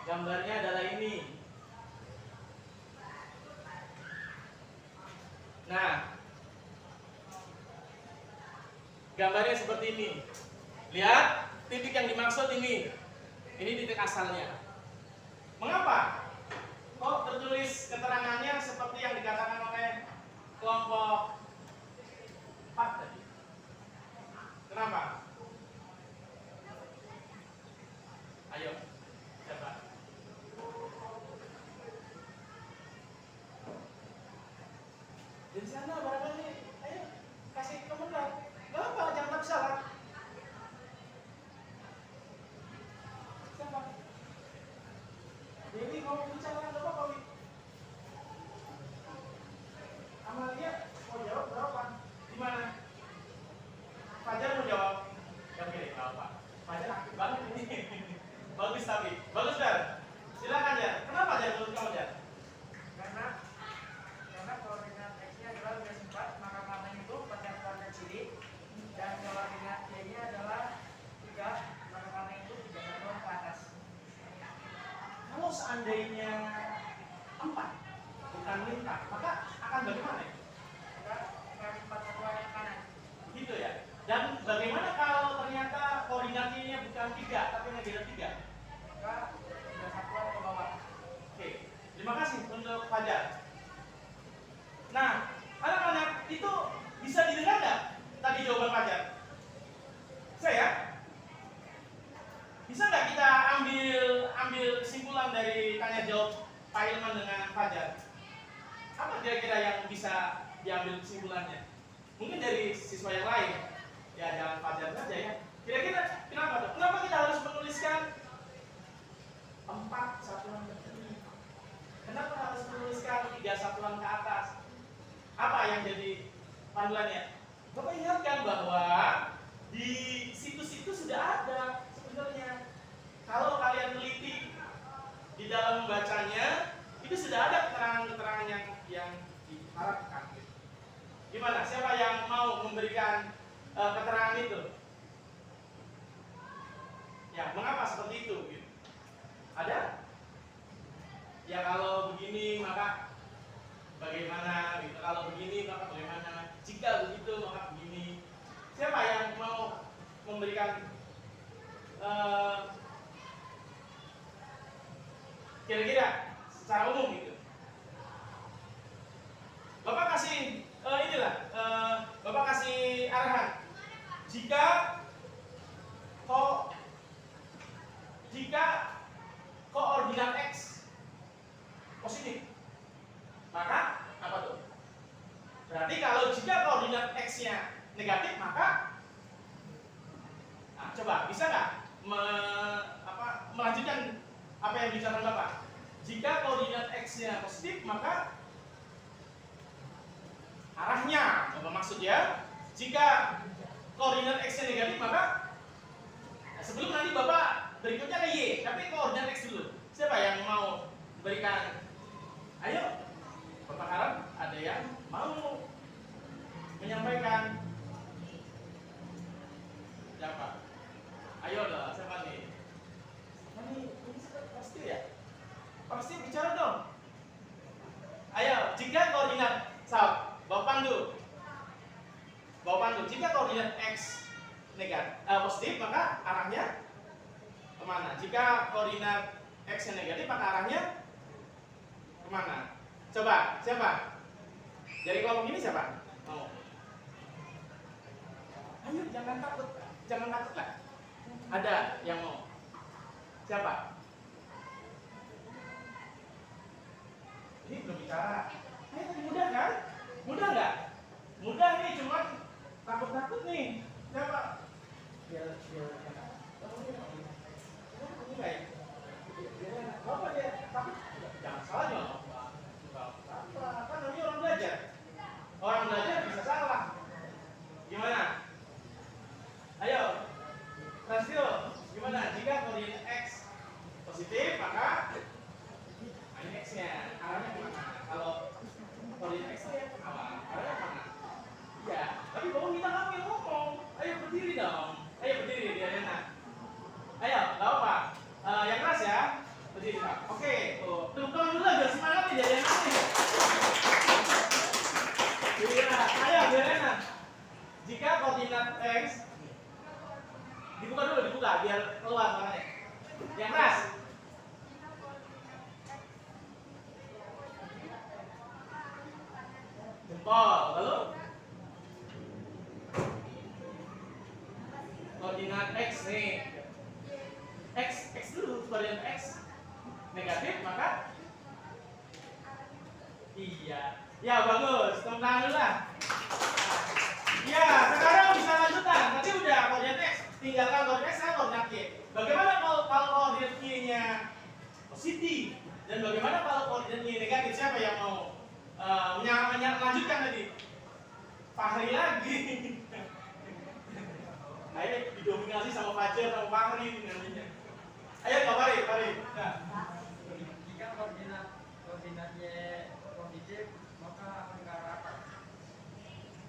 Gambarnya adalah ini. Nah, gambarnya seperti ini. Lihat, titik yang dimaksud ini. Ini titik asalnya. Mengapa kok tertulis keterangannya seperti yang dikatakan oleh kelompok 4 tadi? Kenapa? Ayo, coba. Di sana barangkali, ayo kasih komentar. Gak apa, jangan takut salah. Siapa? Dewi mau bicara gak apa-apa, Wi. Amalia mau jawab berapa? Di mana? Fajar mau jawab. Oke, gak apa. Fajar aktif banget ini. Bagus tapi, bagus Jar. Silakan Jar. Kenapa Jar menurut kamu Jar? Karena koordinat X-nya adalah garis 4, maka mana itu pada koordinat kiri, dan koordinat Y-nya adalah 3, maka mana itu 3 satuan ke atas. Kalau seandainya 4 bukan lintang, maka akan bagaimana? Maka garis 4 satuan ke kanan. Gitu ya. Dan bagaimana kalau ternyata koordinatnya bukan 3 tapi negatif 3? Maka 3 satuan ke bawah. Oke, terima kasih untuk Fajar. Nah, anak-anak itu bisa didengar nggak tadi jawaban Fajar? Saya bisa nggak kita ambil kesimpulan dari tanya jawab Pak Ilman dengan Fajar? Apa kira-kira yang bisa diambil kesimpulannya? Mungkin dari siswa yang lain. Ya jangan Fajar saja ya. Kira-kira kenapa tuh? Kenapa kita harus menuliskan 4 satuan ke kiri? Kenapa harus menuliskan 3 satuan ke atas? Apa yang jadi panduannya? Bapak ingatkan bahwa di situs-situs sudah ada sebenarnya. Kalau kalian teliti di dalam membacanya, itu sudah ada keterangan-keterangan yang diharapkan. Gimana? Siapa yang mau memberikan keterangan itu? Ya, mengapa seperti itu? Ada? Ya kalau begini maka bagaimana? Gitu. Kalau begini maka bagaimana? Jika begitu maka begini. Siapa yang mau memberikan kira-kira secara umum gitu? Bapak kasih Bapak kasih arahan. Jika koordinat X positif, maka apa tuh? Berarti kalau jika koordinat X-nya negatif, maka coba bisa nggak melanjutkan apa yang dibicarkan Bapak? Jika koordinat X-nya positif, maka arahnya, apa maksud ya? Jika koordinat X-nya negatif, maka sebelum nanti Bapak berikutnya ke Y, tapi koordinat X dulu. Siapa yang mau berikan? Ayo, Bapak harap ada yang mau menyampaikan. Siapa? Ayo lah, siapa nih? Ini pasti ya? Pasti bicara dong. Ayo, jika koordinat bawa pandu. Jika koordinat X positif, maka arahnya kemana? Jika koordinat X yang negatif, maka arahnya kemana? Coba, siapa? Dari kelompok ini siapa? Mau? Ayo, jangan takut lah. Ada yang mau? Siapa? Ini belum bicara. Mudah kan? Mudah nggak? Mudah nih, cuman takut nih. Siapa? Biar Bapak dia takut. Jangan salah dong. Kan namanya orang belajar. Orang belajar bisa salah. Gimana? Ayo, Rasio, gimana? Jika koordinat X positif, maka ini X-nya arahnya kemana? Kalau koordinat X-nya arahnya kemana? Ya, tapi Bapak minta kamu yang ngomong. Ayo berdiri dong. Ayo berdiri, biar enak. Ayo, gak apa. Yang keras ya. Berdiri, Pak. Oke, tepuk tangan dulu lah biar semangat nih jadi anak nih. Iya, ayo biar enak. Jika koordinat X dibuka dulu, dibuka biar keluar suaranya. Yang keras. Jempol, lalu koordinat X nih. X dulu, koordinat X negatif maka iya. Ya bagus, tepuk tangan dulu lah. Ya, sekarang bisa lanjutan. Tadi udah koordinat X, tinggalkan koordinat X, sekarang koordinat Y. Bagaimana kalau koordinat Y-nya positif? Dan bagaimana kalau koordinat Y negatif? Siapa yang mau melanjutkan tadi? Fahri lagi. Ayo didominasi sama Fajar sama Fahri nantinya. Ayo Pak Fahri. Nah. Jika koordinatnya positif, maka akan ke arah apa?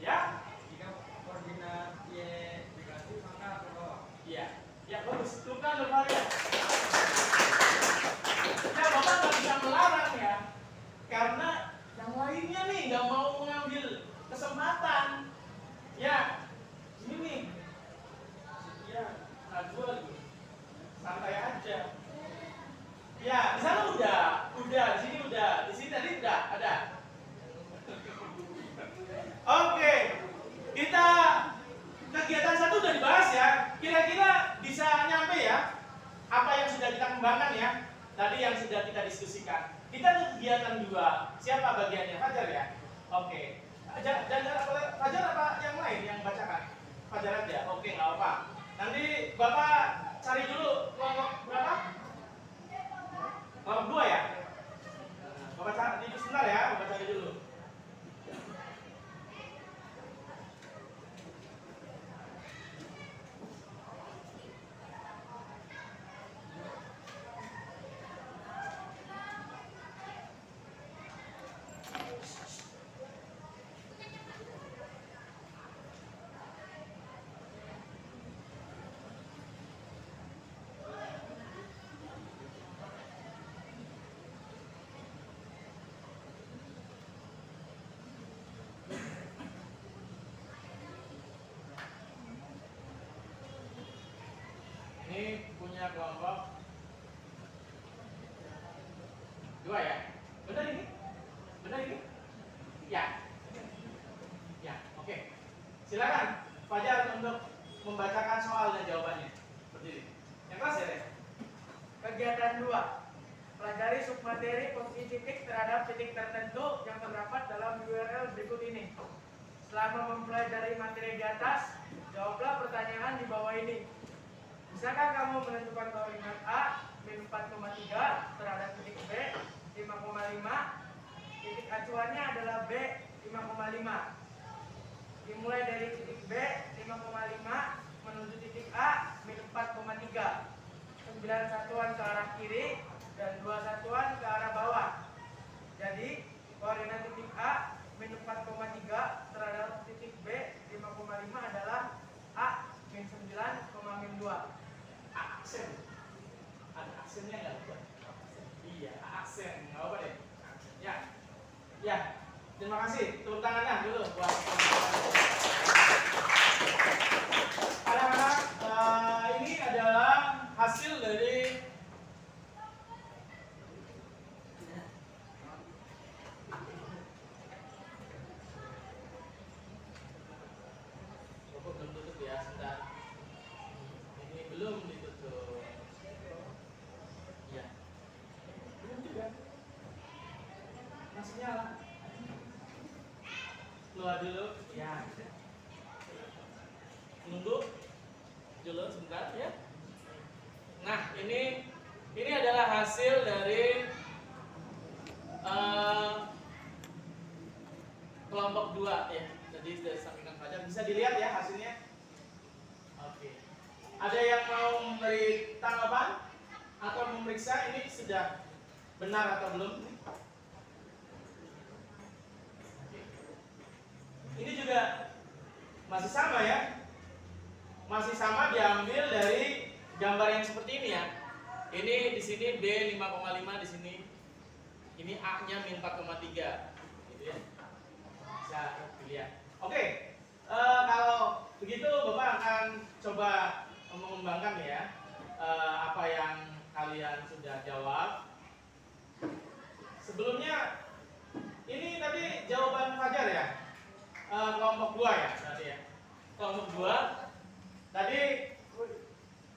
Ya? Jika koordinat Y negatif, maka ke bawah. Iya. Ya bagus. Itu kan Pak Fahri. Ya Bapak nggak bisa melarang ya, karena yang lainnya nih nggak mau mengambil kesempatan. Ya, ini nih. Ya, Najwa gitu. Santai aja. Ya, di sana udah, di sini udah, di sini tadi udah ada. Oke, kita kegiatan satu udah dibahas ya. Kira-kira bisa nyampe ya apa yang sudah kita kembangkan ya. Tadi yang sudah kita diskusikan. Kita ke kegiatan 2. Siapa bagiannya? Fajar ya? Oke. Fajar apa yang lain yang bacakan? Fajar aja. Oke, nggak apa. Nanti Bapak cari dulu kelompok berapa? Kelompok 2 ya? Bapak cari itu sebentar ya, Bapak cari dulu. Ini punya kelompok 2 ya? Benar ini? Benar ini? Ya. Ya, oke. Silakan Fajar untuk membacakan soal dan jawabannya. Berdiri. Yang keras ya, Rek? Kegiatan 2. Pelajari submateri posisi titik terhadap titik tertentu yang terdapat dalam URL berikut ini. Selama mempelajari materi di atas, jawablah pertanyaan di bawah ini. Bisakah kamu menentukan koordinat A min 4,3 terhadap titik B 5,5? Titik acuannya adalah B 5,5. Dimulai dari titik B 5,5 menuju titik A min 4,3. 9 satuan ke arah kiri dan 2 satuan ke arah bawah. Jadi koordinat titik A min 4,3 terhadap titik B 5,5 adalah A min 9, min 2. Aksen. Ada aksennya nggak buat? Iya, aksen. Nggak apa deh. Ya, ya. Terima kasih. Tepuk tangannya dulu buat anak-anak. Ini adalah hasil dari belum tutup ya, sebentar. Ini belum ditutup. Ya. Belum juga. Masih nyala. Keluar dulu. Ya. Nunggu dulu sebentar ya. Nah, ini adalah hasil dari kelompok 2 ya. Tadi sudah disampaikan Fajar. Bisa dilihat ya hasilnya. Oke. Ada yang mau memberi tanggapan atau memeriksa ini sudah benar atau belum? Ini juga masih sama ya. Masih sama diambil dari gambar yang seperti ini ya. Ini di sini B 5,5 di sini. Ini A-nya min 4,3. Gitu ya. Bisa dilihat. Oke. Kalau begitu Bapak akan coba mengembangkan ya apa yang kalian sudah jawab. Sebelumnya ini tadi jawaban Fajar ya. Kelompok 2 ya berarti ya. Kelompok 2 tadi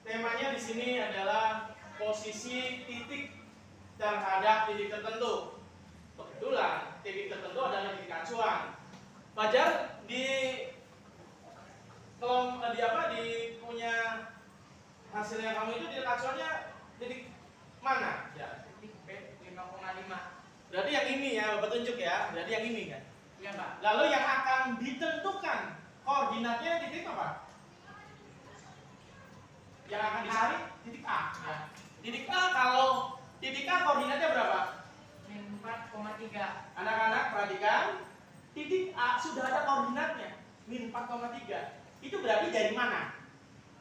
temanya di sini adalah posisi titik terhadap titik tertentu. Kebetulan titik tertentu adalah titik acuan. Fajar di punya hasilnya kamu itu titik acuannya titik mana? Ya. Titik B 5,5. Berarti yang ini ya, Bapak tunjuk ya. Berarti yang ini kan. Iya, Pak. Lalu yang akan ditentukan koordinatnya titik apa? Yang akan dicari titik A. Ya. Titik A, kalau titik A koordinatnya berapa? Min 4,3. Anak-anak perhatikan, titik A sudah ada koordinatnya, min 4,3. Itu berarti dari mana?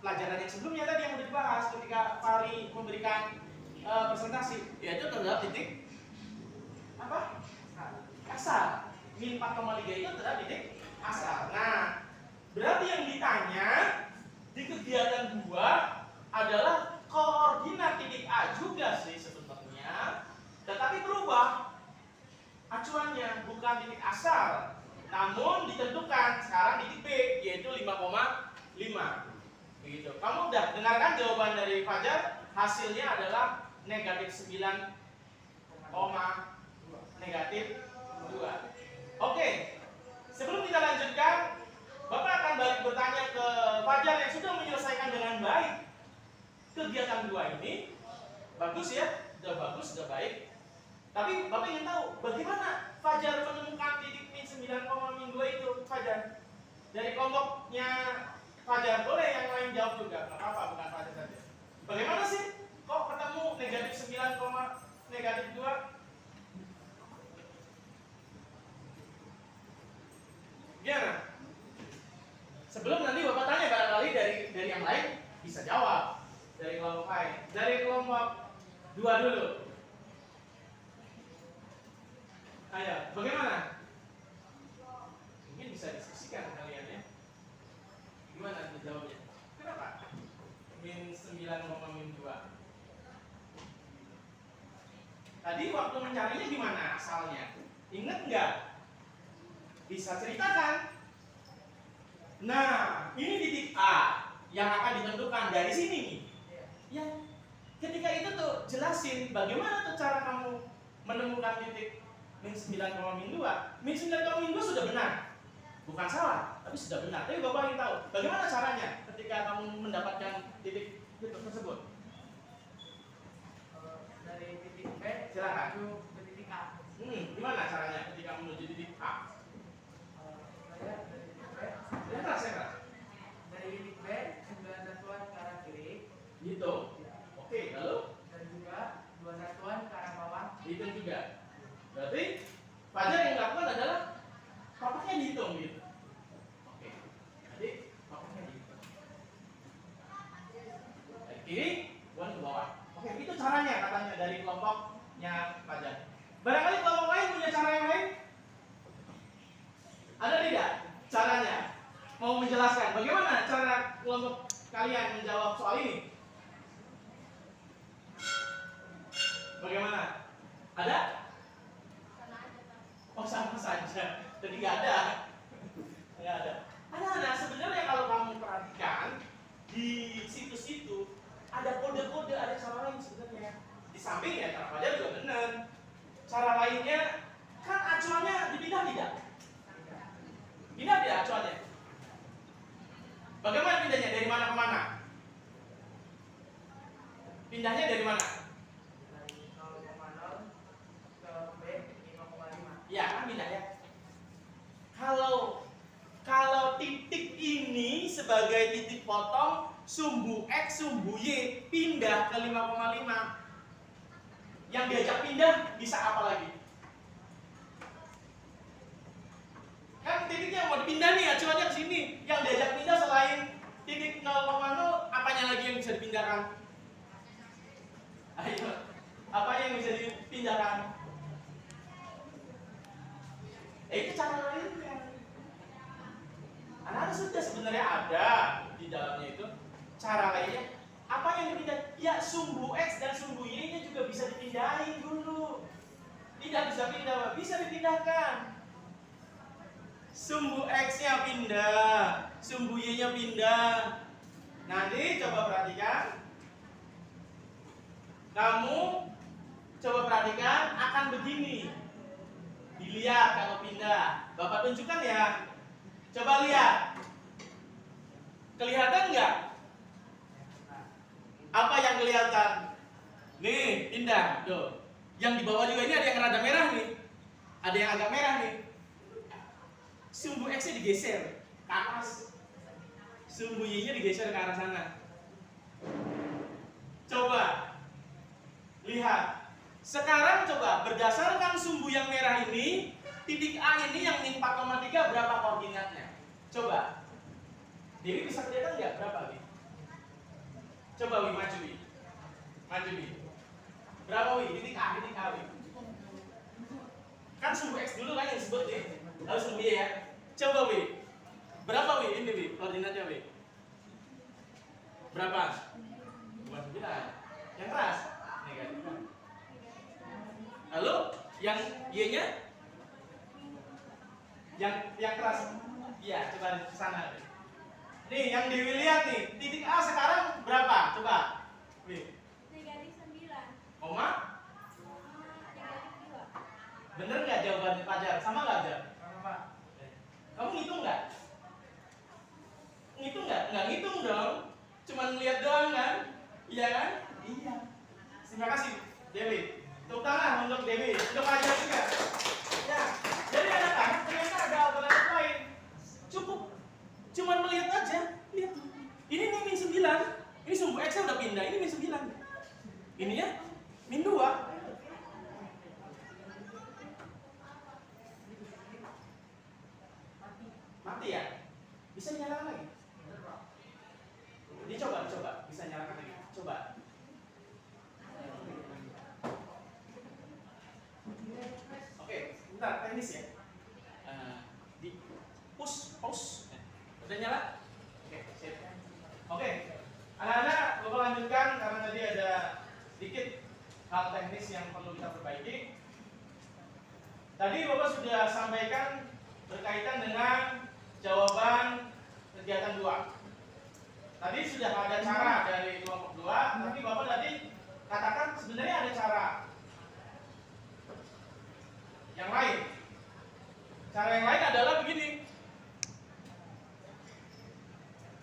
Pelajaran yang sebelumnya tadi yang sudah dibahas ketika Fari memberikan presentasi, yaitu terhadap titik apa? Asal. Min 4,3 itu terhadap titik asal. Nah, berarti yang ditanya di kegiatan 2 adalah koordinat titik A juga sih sebenarnya, tetapi berubah acuannya, bukan titik asal, namun ditentukan sekarang titik B, yaitu 5,5. Begitu. Kamu udah dengarkan jawaban dari Fajar, hasilnya adalah negatif 9, negatif 2. Oke, sebelum kita lanjutkan, Bapak akan balik bertanya ke Fajar yang sudah menyelesaikan dengan baik kegiatan 2 ini. Bagus ya, sudah bagus, sudah baik. Tapi Bapak ingin tahu bagaimana Fajar menemukan titik min 9,2 itu, Fajar? Dari kelompoknya Fajar, boleh yang lain jawab juga, nggak apa-apa, bukan Fajar saja. Bagaimana sih kok ketemu negatif 9, negatif 2? Gimana? Sebelum nanti Bapak tanya barangkali dari yang lain bisa jawab. Dari kelompok lain. Dari kelompok 2 dulu. Ayo, bagaimana? Mungkin bisa diskusikan kalian ya. Gimana jawabnya? Kenapa? Min 9,2. Tadi waktu mencarinya gimana asalnya? Ingat nggak? Bisa ceritakan? Nah, ini titik A yang akan ditentukan dari sini nih. Ya, ketika itu tuh jelasin bagaimana tuh cara kamu menemukan titik min 9,2. Min 9,2 sudah benar, bukan salah, tapi sudah benar. Tapi Bapak ingin tahu bagaimana caranya ketika kamu mendapatkan titik tersebut. Dari titik B Silakan. menuju ke titik A. Gimana caranya ketika menuju titik A? Saya dari titik B. Saya Dari titik B 9 satuan ke arah kiri. Gitu. Oke, lalu Dan juga 2 satuan ke arah bawah. hitung juga. Berarti Fajar yang dilakukan adalah kotaknya dihitung gitu. Oke. Jadi kotaknya dihitung. Dari kiri, buang ke bawah. Oke, itu caranya katanya dari kelompoknya Fajar. Barangkali kelompok lain punya cara yang lain? Ada tidak caranya? Mau menjelaskan bagaimana cara kelompok kalian menjawab soal ini? Bagaimana? Ada? Oh, sama saja. Jadi nggak ada. Nggak ada. Anak-anak, sebenarnya kalau kamu perhatikan di situs itu ada kode-kode, ada cara lain sebenarnya. Di samping ya cara Fajar juga benar. Cara lainnya kan acuannya dipindah tidak? Pindah tidak acuannya? Bagaimana pindahnya? Dari mana ke mana? Pindahnya dari mana? Dari 0,0 ke B 5,5. Ya kan pindah ya. Kalau titik ini sebagai titik potong sumbu X, sumbu Y pindah ke 5,5. Yang diajak pindah bisa apa lagi? Kan titiknya mau dipindah nih, acuannya ke sini. Yang diajak pindah selain titik 0,0, apanya lagi yang bisa dipindahkan? Ayo, apa yang bisa dipindahkan? Itu cara lainnya. Anak-anak sudah sebenarnya ada di dalamnya itu cara lainnya. Apa yang dipindah? Ya sumbu X dan sumbu Y-nya juga bisa dipindahin dulu. Tidak bisa pindah, bisa dipindahkan. Sumbu X-nya pindah, sumbu Y-nya pindah. Nanti coba perhatikan. Kamu coba perhatikan akan begini. Dilihat kalau pindah. Bapak tunjukkan ya. Coba lihat. Kelihatan nggak? Apa yang kelihatan? Nih, pindah. Tuh. Yang di bawah juga ini ada yang rada merah nih. Ada yang agak merah nih. Sumbu X-nya digeser ke atas. Sumbu Y-nya digeser ke arah sana. Coba lihat. Sekarang coba berdasarkan sumbu yang merah ini, titik A ini yang min 4,3 berapa koordinatnya? Coba. Dewi bisa kelihatan nggak berapa, Wi? Coba Wi, maju Wi. Maju Wi. Berapa Wi? Titik A, Wi. Kan sumbu X dulu kan yang disebut nih. Lalu sumbu Y ya. Coba Wi. Berapa Wi? Ini Wi, koordinatnya Wi. Berapa? 29. Yang keras? Negatif. Lalu yang Y-nya? Yang keras. Iya, coba di sana. Nih, yang Dewi lihat nih, titik A sekarang berapa? Coba. Wi. Negatif 9. Koma? Negatif 2. Bener nggak jawabannya Fajar? Sama nggak Fajar? Sama Pak. Kamu ngitung nggak? Ngitung nggak? Nggak ngitung dong. Cuman lihat doang kan? Iya kan? Iya. Terima kasih Dewi. Tepuk tangan untuk Dewi. Untuk Fajar juga. Ya. Jadi anak-anak ternyata ada alternatif lain. Cukup. Cuman melihat aja. Lihat. Ini nih min 9. Ini sumbu X udah pindah. Ini min 9. Ini ya min 2. Mati ya? Bisa nyalakan lagi? Dicoba. Bisa nyalakan lagi. Coba. Oke, bentar, teknis ya. Di push. Udah nyala? Oke, sip. Oke, anak-anak, Bapak lanjutkan karena tadi ada sedikit hal teknis yang perlu kita perbaiki. Tadi Bapak sudah sampaikan berkaitan dengan jawaban kegiatan 2. Tadi sudah ada cara dari kelompok 2, tapi Bapak tadi katakan sebenarnya ada cara yang lain. Cara yang lain adalah begini.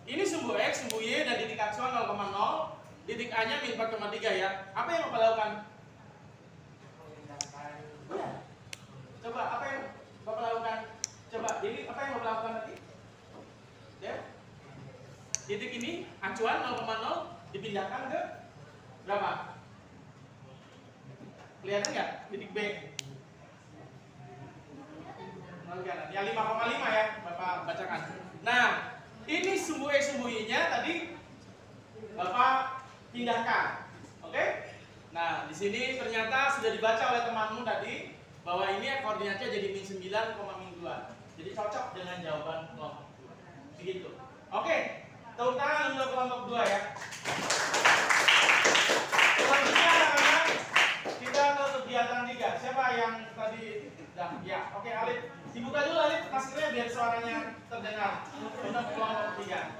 Ini sumbu X, sumbu Y, dan titik aksual 0,0, titik A-nya min 4,3 ya. Apa yang Bapak lakukan? Ya. Coba, apa yang Bapak lakukan? Coba, jadi apa yang Bapak lakukan tadi? Ya. Titik ini, acuan 0,0, dipindahkan ke berapa? Kelihatan nggak? Titik B. Ya 5,5 ya, Bapak bacakan. Nah, ini sumbu X, sumbu Y-nya tadi Bapak pindahkan. Oke? Nah, di sini ternyata sudah dibaca oleh temanmu tadi bahwa ini koordinatnya jadi min 9, min 2. Jadi cocok dengan jawaban kelompok 2. Begitu. Oke, tepuk tangan untuk kelompok 2 ya. Selanjutnya anak-anak, kita ke kegiatan 3. Siapa yang tadi ya, oke Alif. Dibuka dulu Alif maskernya biar suaranya terdengar. Untuk kelompok 3.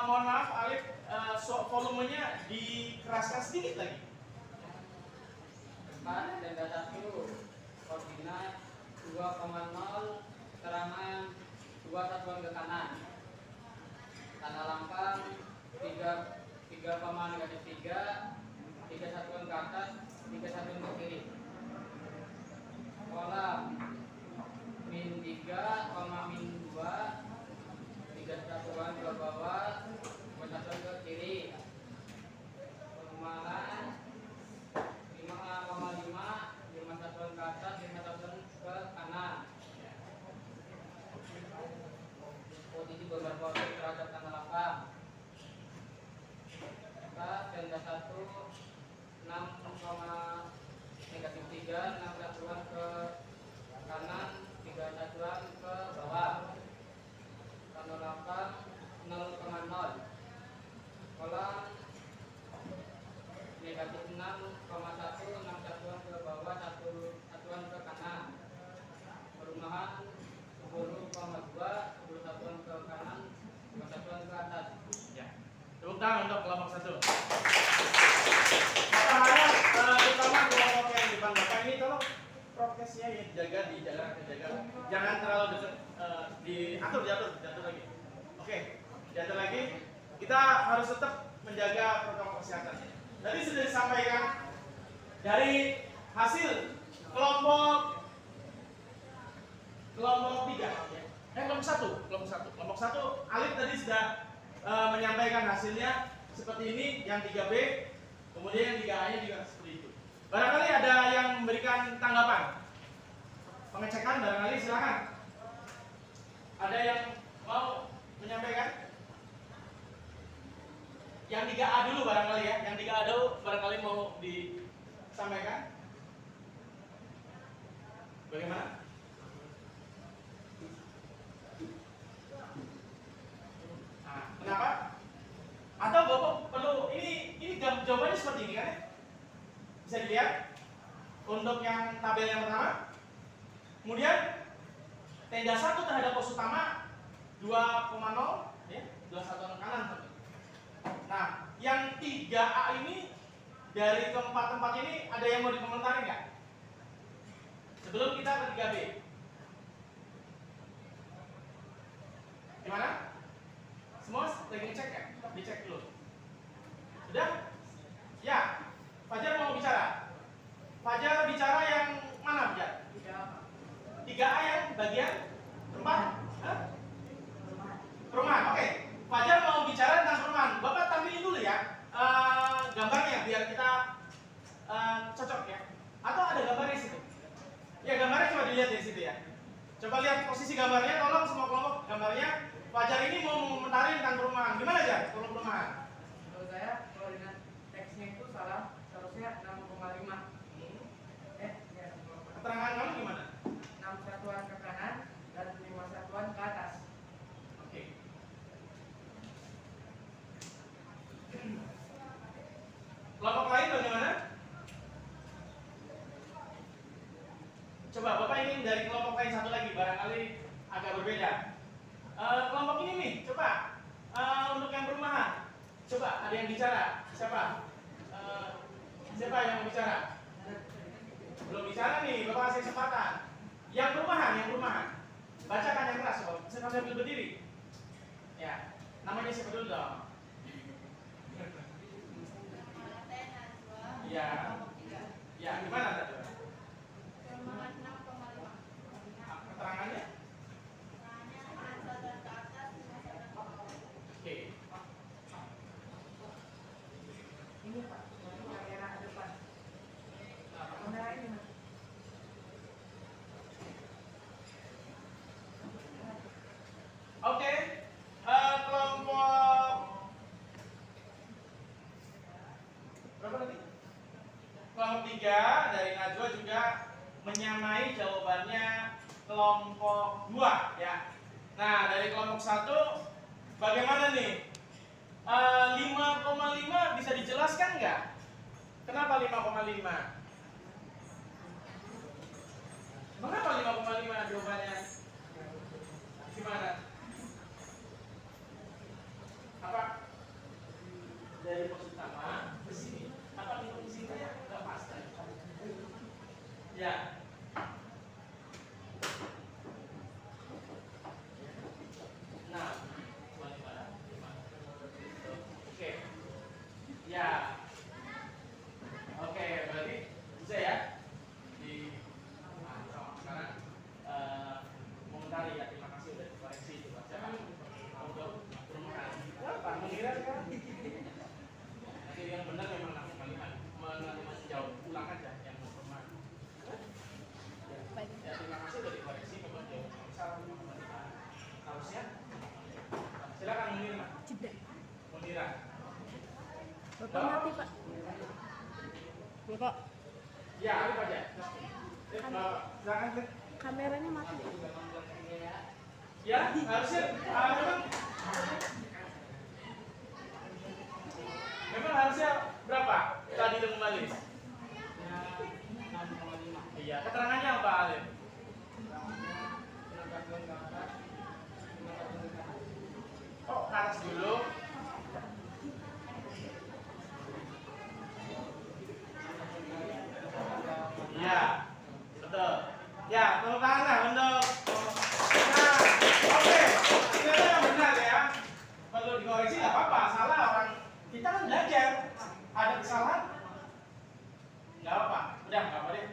Mohon maaf Alif, volumenya dikeraskan sedikit lagi. 4 tanda 1 koordinat 2,0 keterangan 2 satuan ke kanan, tanda lambang 3, negatif 3, 3 satuan ke atas, 3 satuan ke kiri. Kolam min 3, min 2, 3 satuan ke bawah, 2 satuan ke kiri. Perumahan 5,5, 5 satuan ke atas, 5 dijaga. Jangan terlalu dekat, diatur lagi. Oke, diatur lagi. Kita harus tetap menjaga protokol kesehatan. Tadi sudah disampaikan dari hasil kelompok 3, kelompok 1 Alif tadi sudah menyampaikan hasilnya seperti ini, yang 3B, kemudian yang 3A-nya juga seperti itu. Barangkali ada yang memberikan tanggapan, pengecekan, barangkali silakan. Ada yang mau menyampaikan? Yang 3A dulu barangkali ya, yang 3A dulu barangkali mau disampaikan. Bagaimana? Nah, kenapa? Atau Bapak perlu ini jawabannya seperti ini kan? Bisa dilihat untuk yang tabel yang pertama. Kemudian tenda 1 terhadap pos utama 2,0 ya, 21 kanan. Nah, yang 3A ini dari keempat tempat ini ada yang mau dikomentari nggak? Sebelum kita ke 3B. Gimana? Semua lagi ngecek ya? Dicek dulu. Sudah? Ya. Fajar mau bicara. Fajar bicara yang mana, Fajar? 3A yang bagian tempat? Perumahan. Oke. Fajar mau bicara tentang perumahan. Bapak tampilin dulu ya gambarnya biar kita cocok ya. Atau ada gambarnya di situ? Ya, gambarnya coba dilihat di situ ya. Coba lihat posisi gambarnya, tolong semua kelompok gambarnya. Fajar ini mau mengomentari tentang perumahan. Gimana aja kalau perumahan? Menurut saya kalau dengan teksnya itu salah, seharusnya 6,5. Ya, Keterangan kamu gimana? 6 satuan ke kanan dan 5 satuan ke atas. Oke. Kelompok lain bagaimana? Coba Bapak ingin dari kelompok lain satu lagi, barangkali agak berbeda. Kelompok ini nih, coba untuk yang perumahan, coba ada yang bicara. Siapa? Siapa yang mau bicara? Belum bicara nih, Bapak kasih kesempatan. Yang perumahan. Bacakan yang keras, Bapak. Saya sambil berdiri. Ya, namanya siapa dulu dong? Ya. Ya, gimana tadi? Keterangannya? Oke. Ini Pak, kamera depan. Kamera ini Mas. Oke. Kelompok berapa tadi? Kelompok 3 dari Najwa juga menyamai jawabannya kelompok 2 ya. Nah, dari kelompok 1 bagaimana nih? 5,5 bisa dijelaskan nggak? Kenapa 5,5? Mengapa 5,5 jawabannya? Gimana? Apa? Dari pos utama ke sini. Apa di sini nggak pas? Ya. Nah, oke. Ya. Oke, berarti bisa ya di sekarang komentari ya. Terima kasih udah dikoreksi itu siapa untuk perumahan. Apa mengira kan? Nanti yang benar memang nanti kalian menjawab ulang aja yang perumahan. Ya, terima kasih udah dikoreksi memang jawab salah harusnya. Silakan Munira. Munira. Bapak mati, Pak. Bapak, Ya, Alif aja. Silakan. kameranya mati. Ya, harusnya memang harusnya berapa tadi dengan Alif? Iya, keterangannya apa Alif? Oh, ke atas dulu. Ya, betul. Ya, Tepuk tangan untuk. Nah, oke. Ternyata yang benar ya. Perlu dikoreksi nggak apa-apa. Salah orang kita kan belajar. Ada kesalahan? Nggak apa-apa. Udah nggak apa deh.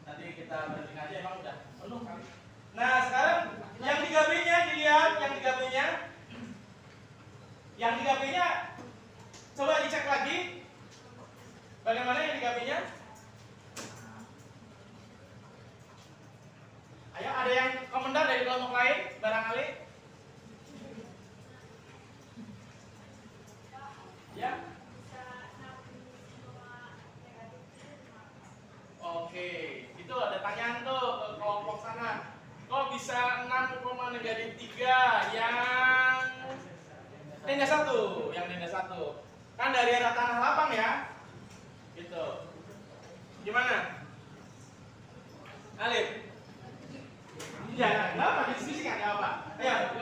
Nanti kita berhenti aja emang udah penuh kali. Nah sekarang yang 3B-nya dilihat, yang 3B-nya, yang 3B-nya coba dicek lagi. Bagaimana yang 3B-nya? Ayo, ada yang komentar dari kelompok lain, barangkali? Ya. Oke, itu ada pertanyaan tuh ke kelompok sana. Kok bisa 6, negatif 3 yang tenda 1, yang tenda 1. Kan dari arah tanah lapang ya. Gitu. Gimana? Alif? Ya, kenapa? Diskusi kan? Gak apa. Ayo,